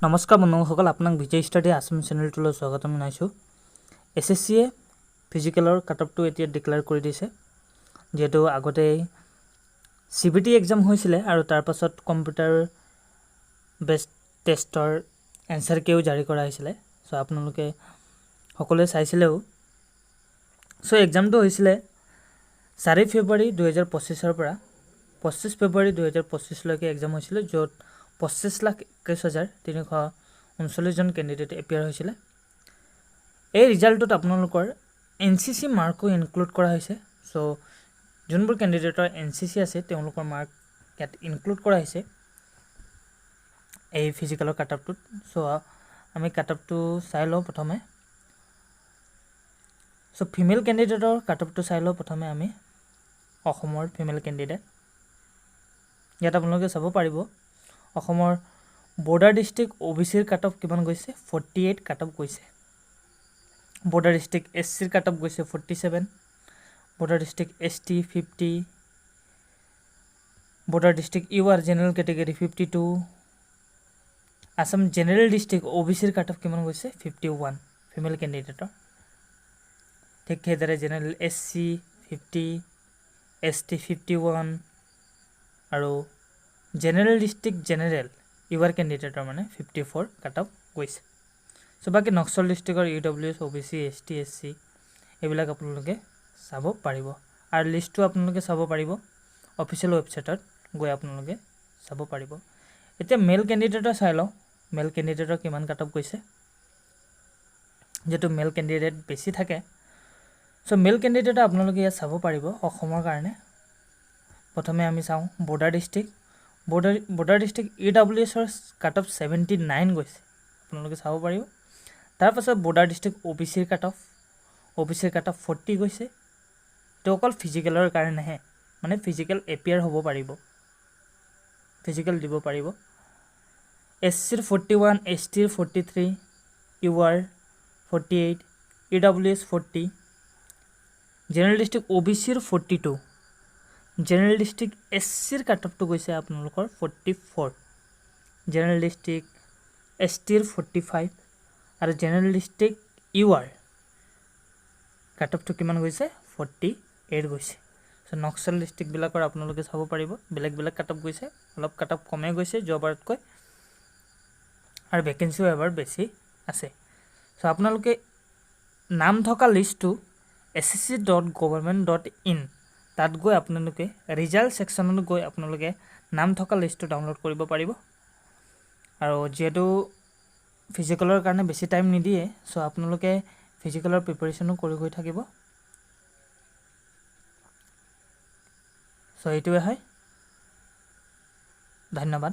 নমস্কাৰ বন্ধুসকল, আপোনাক বিজয় ষ্টাডি আসাম চেনেলটোলৈ স্বাগতম জনাইছোঁ। এছএছচিয়ে ফিজিকেলৰ কাটঅফটো এতিয়া ডিক্লেয়াৰ কৰি দিছে। যেহেতু আগতে CBT এক্সাম হৈছিলে আৰু তাৰ পাছত কম্পিউটাৰ বেসড টেষ্টৰ এনসাৰ কিও জাৰি কৰা হৈছিলে। সো আপোনালোকে সকলোৱে চাইছিলেও। সো এক্সামটো হৈছিলে 4 ফেব্ৰুৱাৰী 2025 পৰা 25 ফেব্ৰুৱাৰী 2025 লৈকে এক্সাম হৈছিলে, য'ত 25,21,339 জন কেণ্ডিডেট এপিয়াৰ হৈছিলে। এই ৰিজাল্টত আপোনালোকৰ NCC মাৰ্কো ইনক্লুড কৰা হৈছে। সো যোনবোৰ কেণ্ডিডেটৰ NCC আছে তেওঁলোকৰ মাৰ্ক ইয়াত ইনক্লুড কৰা হৈছে এই ফিজিকেলৰ কাটঅফটোত। সো আমি কাটঅফটো চাই লওঁ প্ৰথমে। সো ফিমেল কেণ্ডিডেটৰ কাটঅফটো চাই লওঁ প্ৰথমে আমি। অসমৰ ফিমেল কেণ্ডিডেট ইয়াত আপোনালোকে চাব পাৰিব। অসমৰ বৰ্ডাৰ ডিস্ট্ৰিক্ট OBCৰ কাটঅফ কিমান গৈছে? 48 কাটঅফ গৈছে। বৰ্ডাৰ ডিস্ট্ৰিক্ট SCৰ কাটঅফ গৈছে 47, border district ST 50, border district UR general category 52, Assam general district OBCৰ কাটঅফ কিমান গৈছে? 51 ফিমেল কেণ্ডিডেটৰ। ঠিক সেইদৰে জেনাৰেল SC 50, ST 51 আৰু জেনাৰেল ডিস্ট্ৰিক্ট জেনাৰেল UR কেণ্ডিডেটৰ মানে 54 কাটঅফ গৈছে। সো বাকি Naxal ডিস্ট্ৰিক্টৰ UWS OBC ST SC এইবিলাক আপোনালোকে চাব পাৰিব। আৰু লিষ্টটো আপোনালোকে চাব পাৰিব অফিচিয়েল ৱেবছাইটত গৈ আপোনালোকে চাব পাৰিব। এতিয়া মেল কেণ্ডিডেটৰ চাই লওঁ, মেল কেণ্ডিডেটৰ কিমান কাটঅফ গৈছে। যেহেতু মেল কেণ্ডিডেট বেছি থাকে, সো মেল কেণ্ডিডেট আপোনালোকে ইয়াত চাব পাৰিব অসমৰ কাৰণে। প্ৰথমে আমি চাওঁ বৰ্ডাৰ ডিস্ট্ৰিক্ট। বৰ্ডাৰ ডিস্ট্ৰিক্ট EWSৰ কাটঅফ 79 গৈছে, আপোনালোকে চাব পাৰিব। তাৰপাছত বৰ্ডাৰ ডিস্ট্ৰিক্ট OBCৰ কাটঅফ 40 গৈছে। তো অকল ফিজিকেলৰ কাৰণেহে, মানে ফিজিকেল এপিয়াৰ হ'ব পাৰিব, ফিজিকেল দিব পাৰিব। SCৰ 41, STৰ 43, UR 48, EWS 40, জেনাৰেল ডিস্ট্ৰিক্ট OBCৰ 42, জেনাৰেল ডিস্ট্ৰিক্ট SCৰ কাটঅফটো গৈছে আপোনালোকৰ 44, জেনাৰেল ডিস্ট্ৰিক্ট STৰ 45 আৰু জেনাৰেল ডিস্ট্ৰিক্ট UR কাটঅফটো কিমান গৈছে? 48 গৈছে। সো নক্সল ডিস্ট্ৰিক্টবিলাকৰ আপোনালোকে চাব পাৰিব, বেলেগ কাটঅফ গৈছে, অলপ কাটঅফ কমে গৈছে যোৱাবাৰতকৈ, আৰু ভেকেঞ্চিও এবাৰ বেছি আছে। সো আপোনালোকে নাম থকা লিষ্টটো ssc.government.in তাত গৈ আপোনালোকে ৰিজাল্ট ছেকশ্যনত গৈ আপোনালোকে নাম থকা লিষ্টটো ডাউনলোড কৰিব পাৰিব। আৰু যেহেতু ফিজিকেলৰ কাৰণে বেছি টাইম নিদিয়ে, সো আপোনালোকে ফিজিকেলৰ প্ৰিপাৰেশ্যনো কৰি গৈ থাকিব। সো এইটোৱে হয়, ধন্যবাদ।